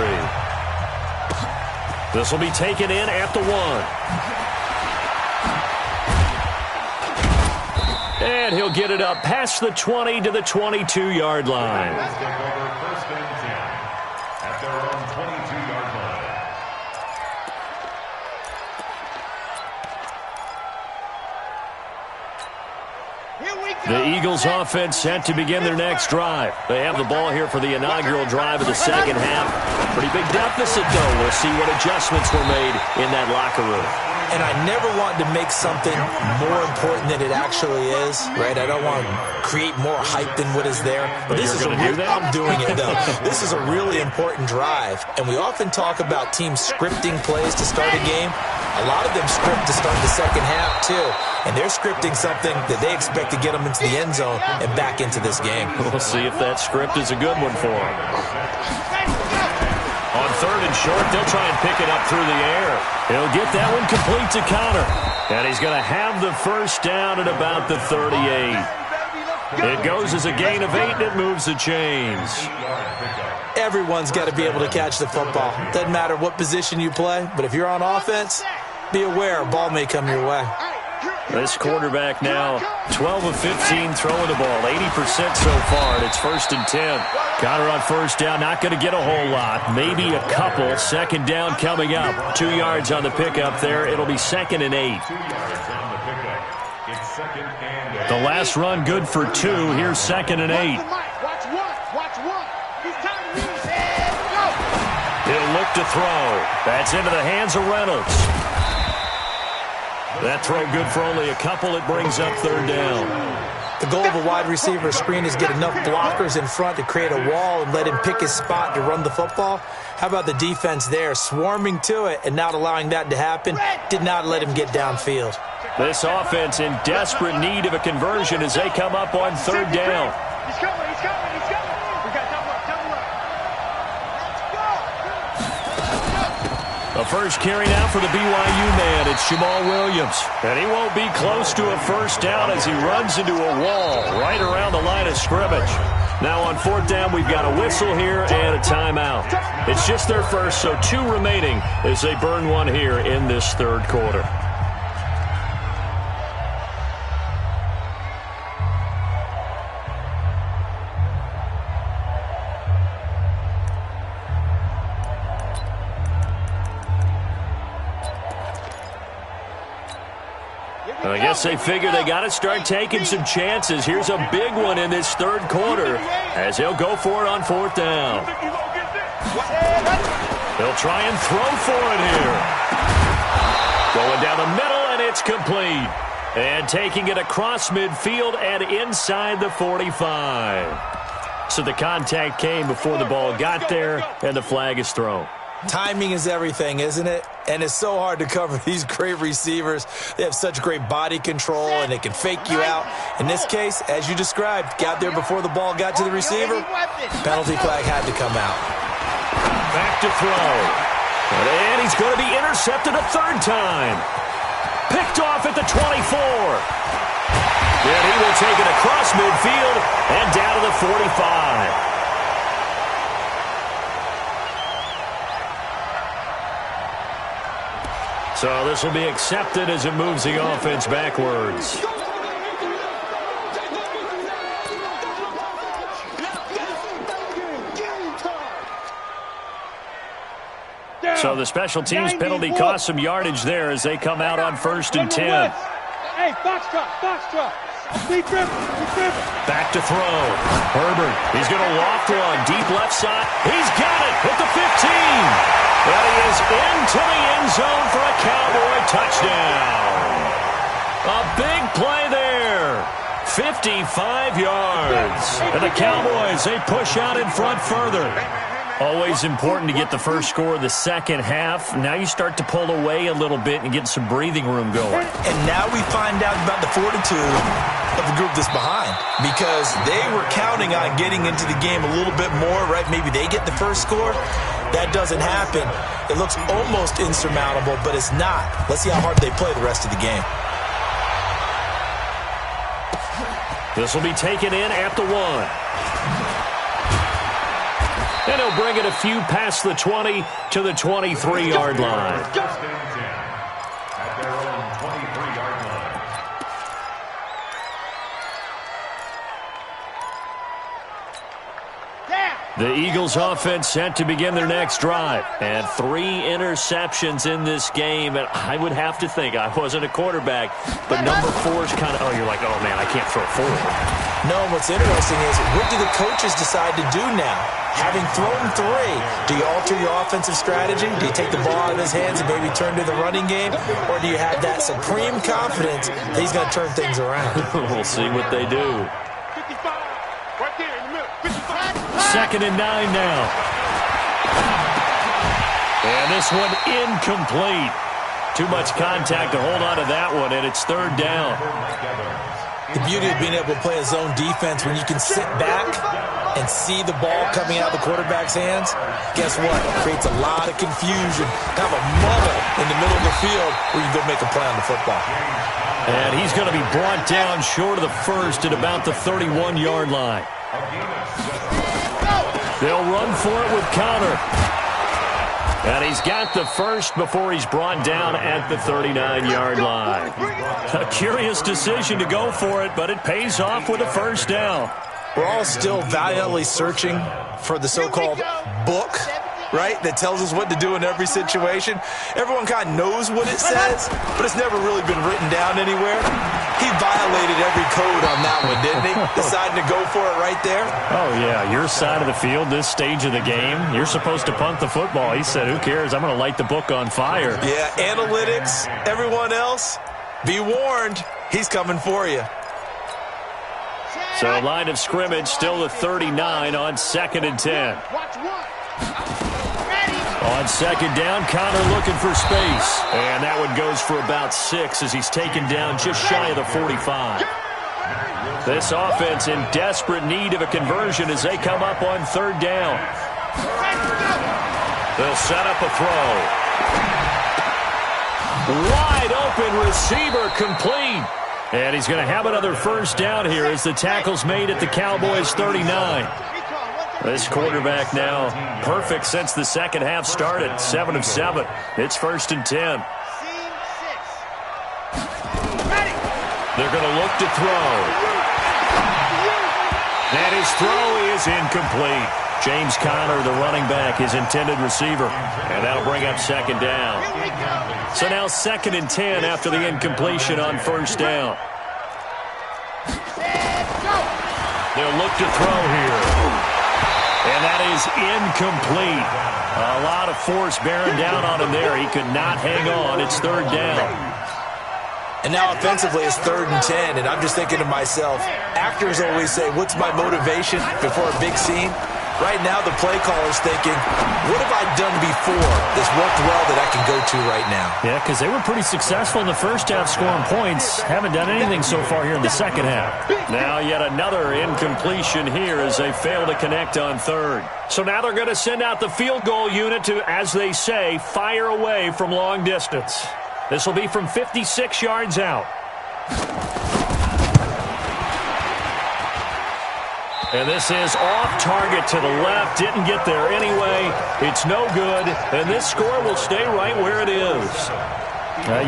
This will be taken in at the 1. And he'll get it up past the 20 to the 22-yard line. Let's take over 1st and 10 at their own 22-yard line. The Eagles offense set to begin their next drive. They have the ball here for the inaugural drive of the second half. Pretty big deficit, though. We'll see what adjustments were made in that locker room. And I never want to make something more important than it actually is, right? I don't want to create more hype than what is there. But this is going to do that? I'm doing it, though. This is a really important drive. And we often talk about teams scripting plays to start a game. A lot of them script to start the second half, too. And they're scripting something that they expect to get them into the end zone and back into this game. We'll see if that script is a good one for them. On 3rd and short, they'll try and pick it up through the air. He'll get that one complete to Connor. And he's going to have the first down at about the 38. It goes as a gain of 8, and it moves the chains. Everyone's got to be able to catch the football. Doesn't matter what position you play, but if you're on offense, be aware a ball may come your way. This quarterback now 12 of 15 throwing the ball, 80% so far, and it's 1st and 10. Connor on first down, not going to get a whole lot, maybe a couple. Second down coming up. 2 yards on the pickup there. It'll be 2nd and 8. 2 yards on the pickup. It's 2nd and 8. The last run good for 2. Here's 2nd and 8. Watch one. He's tired of me. Go. He'll look to throw. That's into the hands of Reynolds. That throw good for only a couple. It brings up 3rd down. The goal of a wide receiver screen is get enough blockers in front to create a wall and let him pick his spot to run the football. How about the defense there, swarming to it and not allowing that to happen? Did not let him get downfield. This offense in desperate need of a conversion as they come up on 3rd down. He's coming. We got double up. The first carry now for the BYU man. It's Jamal Williams. And he won't be close to a first down as he runs into a wall right around the line of scrimmage. Now on 4th down, we've got a whistle here and a timeout. It's just their first, so 2 remaining as they burn one here in this 3rd quarter. I guess they figure they got to start taking some chances. Here's a big one in this 3rd quarter as he'll go for it on 4th down. He'll try and throw for it here. Going down the middle, and it's complete. And taking it across midfield and inside the 45. So the contact came before the ball got there, and the flag is thrown. Timing is everything, isn't it? And it's so hard to cover these great receivers. They have such great body control, and they can fake you out. In this case, as you described, got there before the ball got to the receiver. Penalty flag had to come out. Back to throw. And he's going to be intercepted a 3rd time. Picked off at the 24. And he will take it across midfield and down to the 45. So this will be accepted as it moves the offense backwards. So the special teams penalty cost some yardage there as they come out on 1st and 10. Hey, foxtrot. Back to throw. Herbert, he's going to loft one. Deep left side. He's got it at the 15. And he is into the end zone for a Cowboy touchdown. A big play there. 55 yards. And the Cowboys, they push out in front further. Always important to get the first score of the second half. Now you start to pull away a little bit and get some breathing room going. And now we find out about the fortitude of the group that's behind, because they were counting on getting into the game a little bit more, right? Maybe they get the first score. That doesn't happen. It looks almost insurmountable, but it's not. Let's see how hard they play the rest of the game. This will be taken in at the 1. And he'll bring it a few past the 20 to the 23-yard line. At their own 23-yard line. The Eagles offense set to begin their next drive. And 3 interceptions in this game. And I would have to think, I wasn't a quarterback, but number 4 is kind of, you're like, oh, man, I can't throw forward. No, what's interesting is, what do the coaches decide to do now? Having thrown 3, do you alter your offensive strategy? Do you take the ball out of his hands and maybe turn to the running game? Or do you have that supreme confidence that he's going to turn things around? We'll see what they do. 55, right there in the middle. 55. 2nd and 9 now. And this one incomplete. Too much contact to hold on to that one, and it's 3rd down. The beauty of being able to play a zone defense when you can sit back and see the ball coming out of the quarterback's hands, guess what? It creates a lot of confusion, kind of a muddle in the middle of the field where you can go make a play on the football. And he's going to be brought down short of the first at about the 31-yard line. They'll run for it with Connor. And he's got the first before he's brought down at the 39-yard line. A curious decision to go for it, but it pays off with a 1st down. We're all still valiantly searching for the so-called book, right, that tells us what to do in every situation. Everyone kind of knows what it says, but it's never really been written down anywhere. He violated every code on that one, didn't he? Deciding to go for it right there. Oh, yeah, your side of the field, this stage of the game, you're supposed to punt the football. He said, who cares? I'm going to light the book on fire. Yeah, analytics, everyone else, be warned, he's coming for you. So line of scrimmage still the 39 on 2nd and 10. On 2nd down, Connor looking for space. And that one goes for about 6 as he's taken down just shy of the 45. This offense in desperate need of a conversion as they come up on 3rd down. They'll set up a throw. Wide open receiver complete. And he's going to have another 1st down here as the tackle's made at the Cowboys' 39. This quarterback now perfect since the second half started. 7 of 7. It's 1st and 10. They're going to look to throw. And his throw is incomplete. James Conner, the running back, his intended receiver. And that'll bring up 2nd down. So now 2nd and 10 after the incompletion on 1st down. They'll look to throw here. And that is incomplete. A lot of force bearing down on him there. He could not hang on. It's 3rd down. And now offensively it's 3rd and 10. And I'm just thinking to myself, actors always say, what's my motivation before a big scene? Right now the play caller's thinking, what have I done before that's worked well that I can go to right now? Yeah, because they were pretty successful in the first half scoring points. Haven't done anything so far here in the second half. Now yet another incompletion here as they fail to connect on 3rd. So now they're going to send out the field goal unit to, as they say, fire away from long distance. This will be from 56 yards out. And this is off target to the left. Didn't get there anyway. It's no good. And this score will stay right where it is.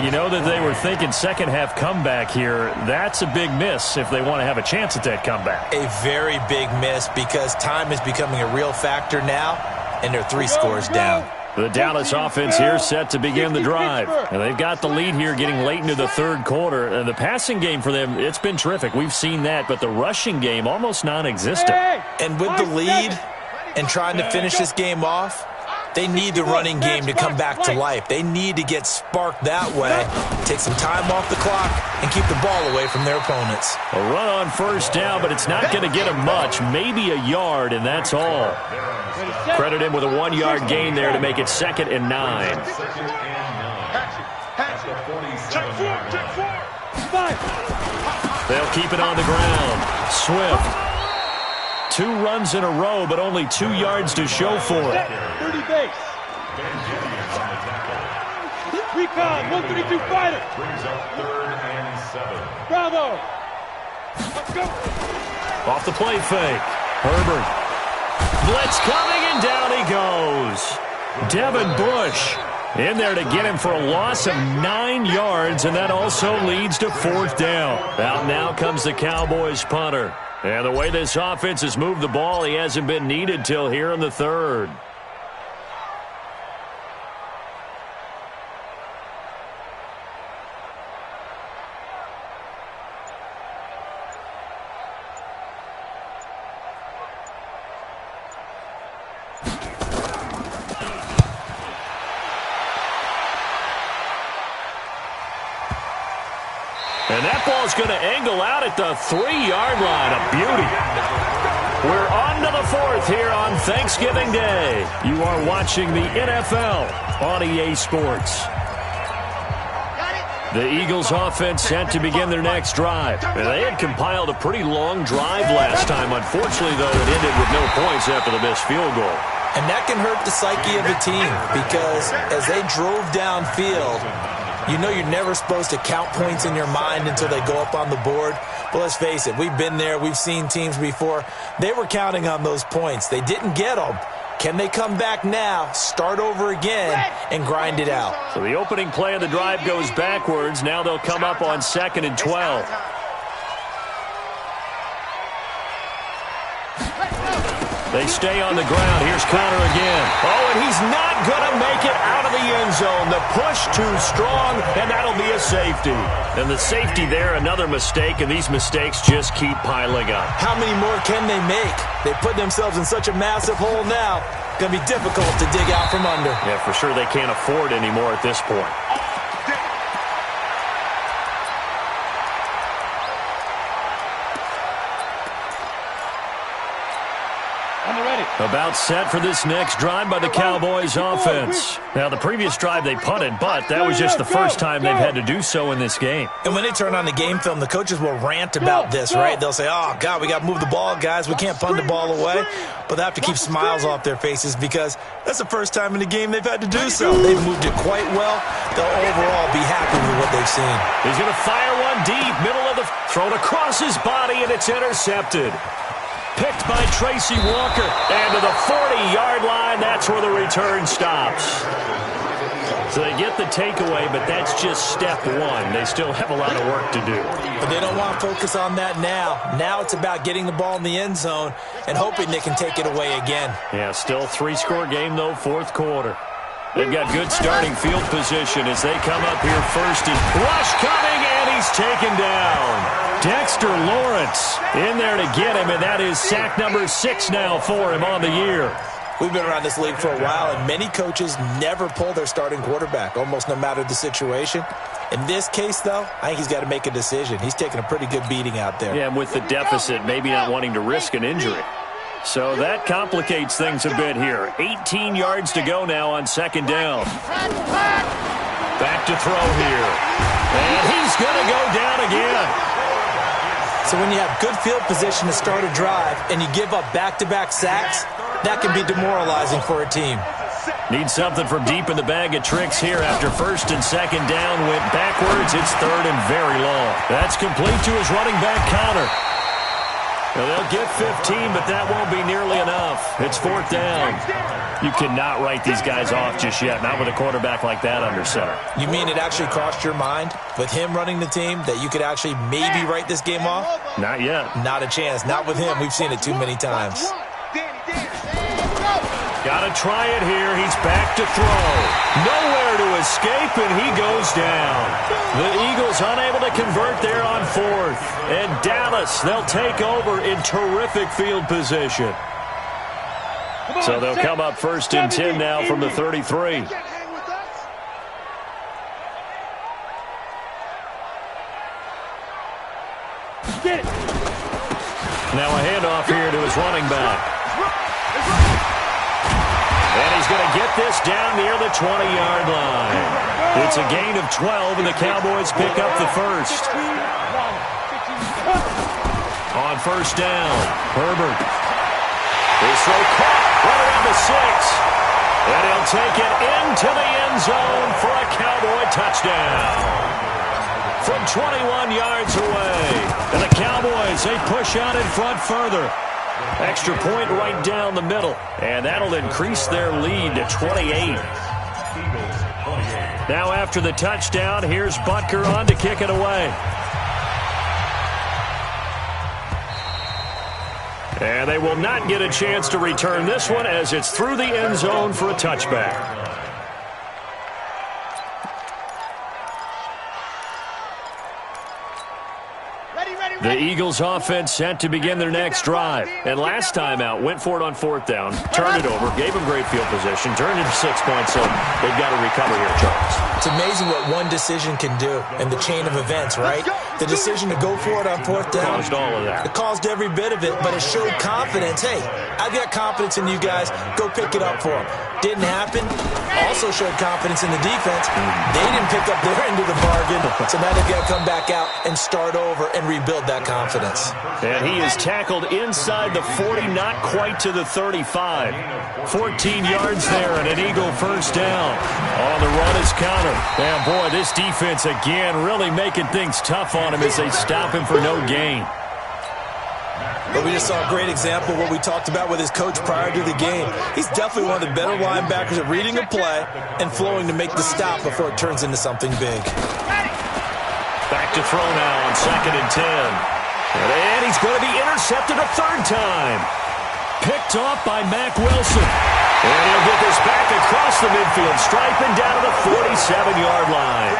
You know that they were thinking second half comeback here. That's a big miss if they want to have a chance at that comeback. A very big miss because time is becoming a real factor now, and they're 3 scores down. The Dallas offense here set to begin the drive. And they've got the lead here getting late into the third quarter. And the passing game for them, it's been terrific. We've seen that, but the rushing game almost non-existent. And with the lead and trying to finish this game off, they need the running game to come back to life. They need to get sparked that way, take some time off the clock, and keep the ball away from their opponents. A run on first down, but it's not going to get them much, maybe a yard, and that's all. Credit him with a 1-yard gain there to make it 2nd and 9. They'll keep it on the ground. Swift. 2 runs in a row, but only 2 yards to show for it. 30 base. Recon, 132 fighter. Brings up 3rd and 7. Bravo. Let's go. Off the play fake. Herbert. Blitz coming, and down he goes. Devin Bush in there to get him for a loss of 9 yards, and that also leads to 4th down. Out now comes the Cowboys punter. And the way this offense has moved the ball, he hasn't been needed till here in the 3rd. And that ball's going to angle out at the 3-yard line. A beauty. We're on to the 4th here on Thanksgiving Day. You are watching the NFL on EA Sports. The Eagles offense set to begin their next drive. And they had compiled a pretty long drive last time. Unfortunately, though, it ended with no points after the missed field goal. And that can hurt the psyche of a team because as they drove downfield, you know you're never supposed to count points in your mind until they go up on the board. But let's face it, we've been there. We've seen teams before. They were counting on those points. They didn't get them. Can they come back now, start over again, and grind it out? So the opening play of the drive goes backwards. Now they'll come up on 2nd and 12. They stay on the ground. Here's Connor again. Oh, and he's not going to make it out of the end zone. The push too strong, and that'll be a safety. And the safety there, another mistake, and these mistakes just keep piling up. How many more can they make? They put themselves in such a massive hole now. Going to be difficult to dig out from under. Yeah, for sure they can't afford anymore at this point. About set for this next drive by the Cowboys offense. Now, the previous drive they punted, but that was just the first time they've had to do so in this game. And when they turn on the game film, the coaches will rant about this, right? They'll say, oh, God, we got to move the ball, guys. We can't punt the ball away. But they have to keep smiles off their faces because that's the first time in the game they've had to do so. They've moved it quite well. They'll overall be happy with what they've seen. He's going to fire one deep, middle of the thrown across his body, and it's intercepted. Picked by Tracy Walker. And to the 40-yard line, that's where the return stops. So they get the takeaway, but that's just step one. They still have a lot of work to do. But they don't want to focus on that now. Now it's about getting the ball in the end zone and hoping they can take it away again. Yeah, still 3-score game, though, 4th quarter. They've got good starting field position as they come up here first. And rush coming, and he's taken down. Dexter Lawrence in there to get him, and that is sack number 6 now for him on the year. We've been around this league for a while, and many coaches never pull their starting quarterback, almost no matter the situation. In this case, though, I think he's got to make a decision. He's taking a pretty good beating out there. Yeah, and with the deficit, maybe not wanting to risk an injury. So that complicates things a bit here. 18 yards to go now on 2nd down. Back to throw here. And he's going to go down again. So when you have good field position to start a drive and you give up back-to-back sacks, that can be demoralizing for a team. Need something from deep in the bag of tricks here after 1st and 2nd down. Went backwards. It's 3rd and very long. That's complete to his running back, Connor. Well, they'll get 15, but that won't be nearly enough. It's 4th down. You cannot write these guys off just yet, not with a quarterback like that under center. You mean it actually crossed your mind with him running the team that you could actually maybe write this game off? Not yet. Not a chance. Not with him. We've seen it too many times. Got to try it here. He's back to throw. Nowhere to escape, and he goes down. The Eagles unable to convert there on 4th. And Dallas, they'll take over in terrific field position. So they'll come up 1st and 10 now from the 33. Get it. Now a handoff here to his running back. And he's going to get this down near the 20-yard line. It's a gain of 12, and the Cowboys pick up the first. On 1st down, Herbert. His throw caught right around the 6. And he'll take it into the end zone for a Cowboy touchdown. From 21 yards away. And the Cowboys, they push out in front further. Extra point right down the middle. And that'll increase their lead to 28. Now after the touchdown, here's Butker on to kick it away. And they will not get a chance to return this one as it's through the end zone for a touchback. The Eagles offense set to begin their next drive. And last time out, went for it on 4th down, turned it over, gave them great field position, turned it 6 points, so they've got to recover here, Charles. It's amazing what one decision can do in the chain of events, right? The decision to go for it on 4th down. Caused all of that. It caused every bit of it, but it showed confidence. Hey, I've got confidence in you guys. Go pick it up for them. Didn't happen. Also showed confidence in the defense. They didn't pick up their end of the bargain, so now they've got to come back out and start over and rebuild that confidence. And he is tackled inside the 40, not quite to the 35. 14 yards there and an Eagle first down. On the run is Connor. And boy, this defense again really making things tough on him as they stop him for no gain. But we just saw a great example of what we talked about with his coach prior to the game. He's definitely one of the better linebackers at reading a play and flowing to make the stop before it turns into something big. Back to throw now on 2nd and 10. And he's going to be intercepted a 3rd time. Picked off by Mack Wilson. And he'll get this back across the midfield stripe and down to the 47-yard line.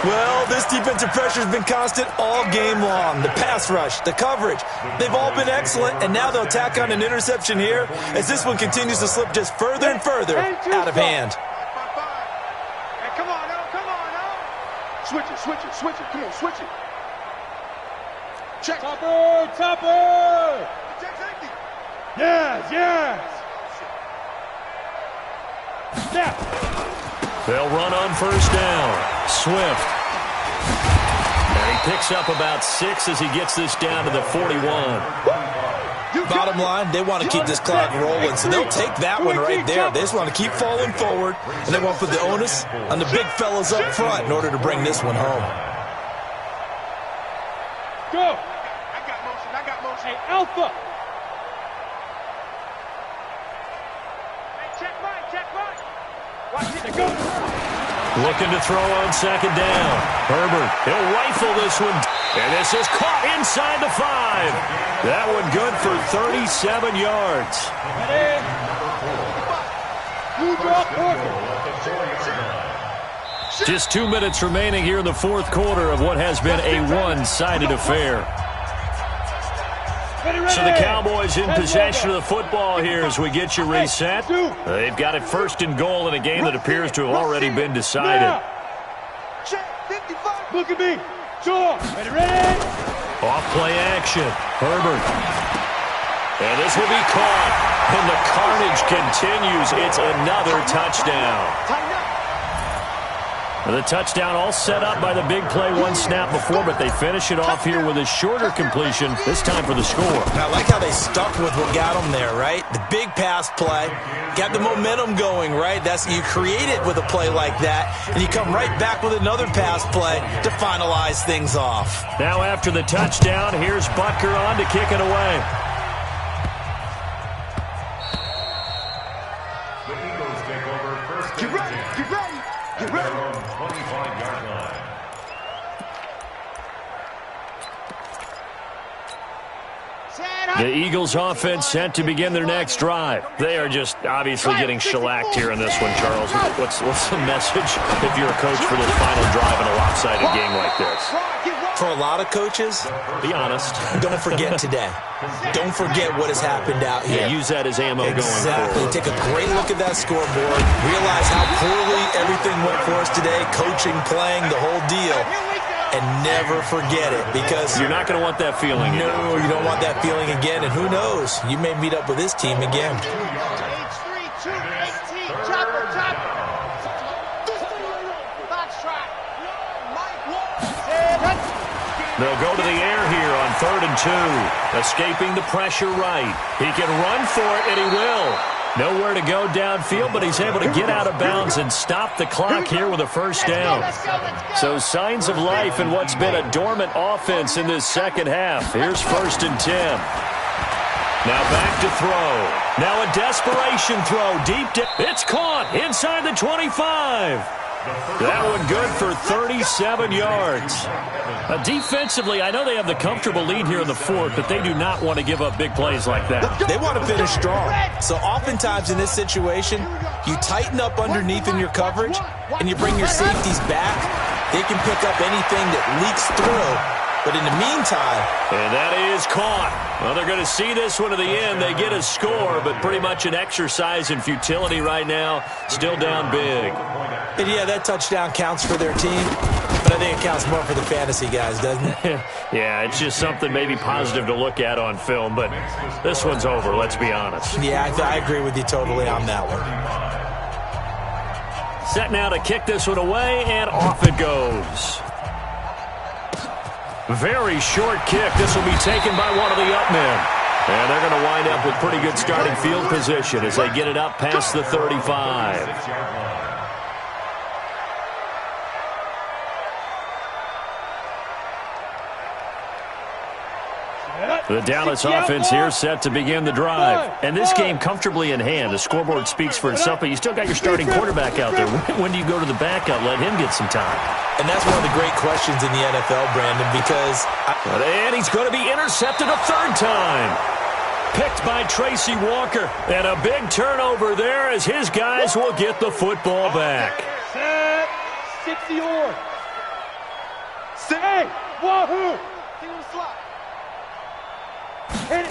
Well, this defensive pressure has been constant all game long. The pass rush, the coverage, they've all been excellent, and now they'll tack on an interception here as this one continues to slip just further and further out of hand. Hey, come on now, come on now. Switch it, switch it, switch it. Come on, switch it. Check. Topper, topper. Check safety. Yes, yes. Snap. They'll run on 1st down. Swift. And he picks up about 6 as he gets this down to the 41. Bottom line, they want to keep this clock rolling, so they'll take that one right there. They just want to keep falling forward, and they want to put the onus on the big fellas up front in order to bring this one home. Go. I got motion, I got motion. Hey, Alpha. Hey, check right, check right. Watch it, go. Looking to throw on 2nd down. Herbert, he'll rifle this one. And this is caught inside the 5. That one good for 37 yards. Just 2 minutes remaining here in the 4th quarter of what has been a one-sided affair. So the Cowboys in possession of the football here as we get you reset. They've got it 1st and goal in a game that appears to have already been decided. Look at me. Ready? Off play action. Herbert. And this will be caught. And the carnage continues. It's another touchdown. The touchdown all set up by the big play one snap before, but they finish it off here with a shorter completion, this time for the score. I like how they stuck with what got them there, right? The big pass play, got the momentum going, right? You create it with a play like that, and you come right back with another pass play to finalize things off. Now after the touchdown, here's Butker on to kick it away. The Eagles take over 1st. Get ready, get ready, get ready. 25-yard line. Set. The Eagles offense set to begin their next drive. They are just obviously getting shellacked here in this one, Charles. What's the message if you're a coach for this final drive in a lopsided game like this? For a lot of coaches, be honest, don't forget today. Don't forget what has happened out here. Yeah, use that as ammo going Exactly. Take a great look at that scoreboard. Realize how poorly everything went for us today, coaching, playing, the whole deal. And never forget it, because you're not going to want that feeling. No, you don't want that feeling again. And who knows? You may meet up with this team again. They'll go to the air here on 3rd and 2. Escaping the pressure right. He can run for it, and he will. Nowhere to go downfield, but he's able to get out of bounds and stop the clock here with a first down. So signs of life in what's been a dormant offense in this second half. Here's 1st and 10. Now back to throw. Now a desperation throw. Deep. It's caught inside the 25. That one good for 37 yards. Defensively, I know they have the comfortable lead here in the 4th, but they do not want to give up big plays like that. They want to finish strong. So oftentimes in this situation, you tighten up underneath in your coverage, and you bring your safeties back. They can pick up anything that leaks through. But in the meantime... And that is caught. Well, they're going to see this one to the end. They get a score, but pretty much an exercise in futility right now. Still down big. And yeah, that touchdown counts for their team, but I think it counts more for the fantasy guys, doesn't it? Yeah, it's just something maybe positive to look at on film, but this one's over, let's be honest. Yeah, I agree with you totally on that one. Set now to kick this one away, and off it goes. Very short kick. This will be taken by one of the up men. And they're going to wind up with pretty good starting field position as they get it up past the 35. The Dallas offense here set to begin the drive. And this game comfortably in hand. The scoreboard speaks for itself, but you still got your starting quarterback out there. When do you go to the backup? Let him get some time. And that's one of the great questions in the NFL, Brandon, because... And he's going to be intercepted a 3rd time. Picked by Tracy Walker. And a big turnover there as his guys will get the football back. Set. 60 or. Say. Wahoo. Give him a slot. Hit it.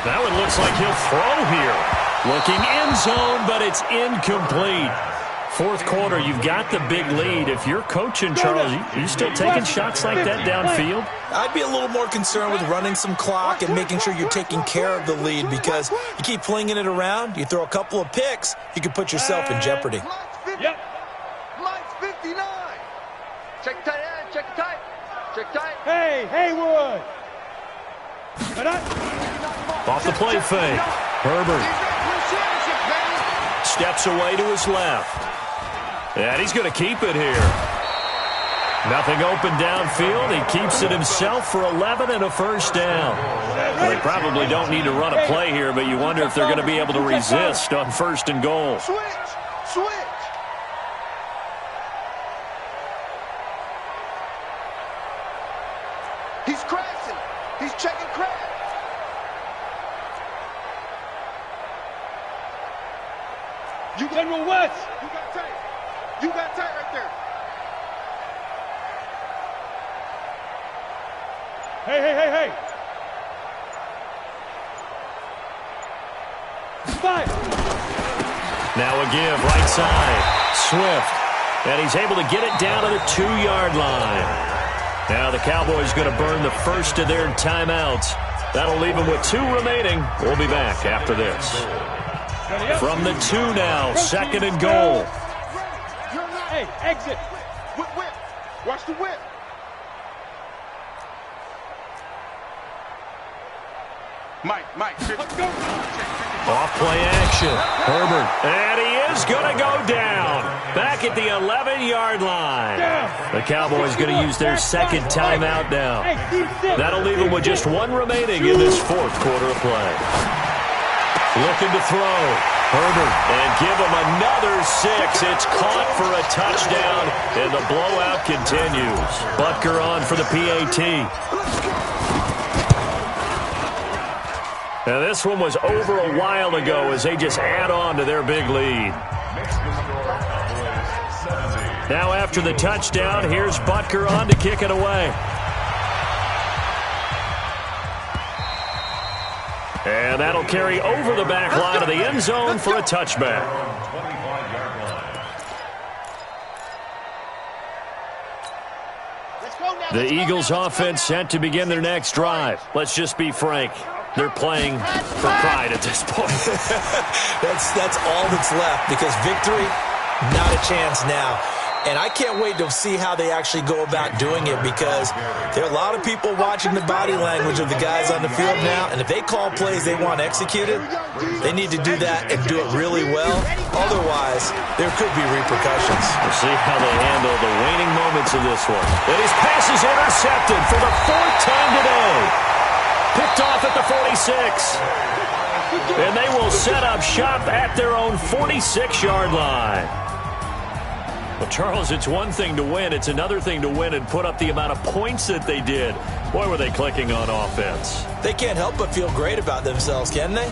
That one looks like he'll throw here. Looking end zone, but it's incomplete. 4th quarter, you've got the big lead. If you're coaching, Charles, you still taking shots like that downfield? I'd be a little more concerned with running some clock and making sure you're taking care of the lead, because you keep flinging it around, you throw a couple of picks, you can put yourself in jeopardy. Yep. Mike's 59. Check tight end, check tight. Check tight. Hey, Haywood. Off the play fake. Herbert steps away to his left. And he's going to keep it here. Nothing open downfield. He keeps it himself for 11 and a first down. Well, they probably don't need to run a play here, but you wonder if they're going to be able to resist on 1st and goal. Switch. He's crashing. He's checking crash. You General West. You got tight right there. Hey. Five. Now a give, right side. Swift. And he's able to get it down to the 2-yard line. Now the Cowboys going to burn the first of their timeouts. That'll leave them with 2 remaining. We'll be back after this. From the 2 now, 2nd and goal. Hey, exit. Whip. Watch the whip. Mike. Let's go. Off play action. Herbert. And he is going to go down. Back at the 11-yard line. The Cowboys going to use their 2nd timeout now. That'll leave them with just 1 remaining in this 4th quarter of play. Looking to throw. Herbert. And give him another 6. It's caught for a touchdown. And the blowout continues. Butker on for the PAT. Now, this one was over a while ago as they just add on to their big lead. Now after the touchdown, here's Butker on to kick it away. And that'll carry over the back line of the end zone for a touchback. The Eagles offense set to begin their next drive. Let's just be frank. They're playing for pride at this point. That's all that's left, because victory, not a chance now. And I can't wait to see how they actually go about doing it, because there are a lot of people watching the body language of the guys on the field now, and if they call plays they want executed, they need to do that and do it really well. Otherwise, there could be repercussions. We'll see how they handle the waning moments of this one. And his pass is intercepted for the 4th time today. Picked off at the 46. And they will set up shop at their own 46-yard line. Well, Charles, it's one thing to win. It's another thing to win and put up the amount of points that they did. Boy, were they clicking on offense. They can't help but feel great about themselves, can they?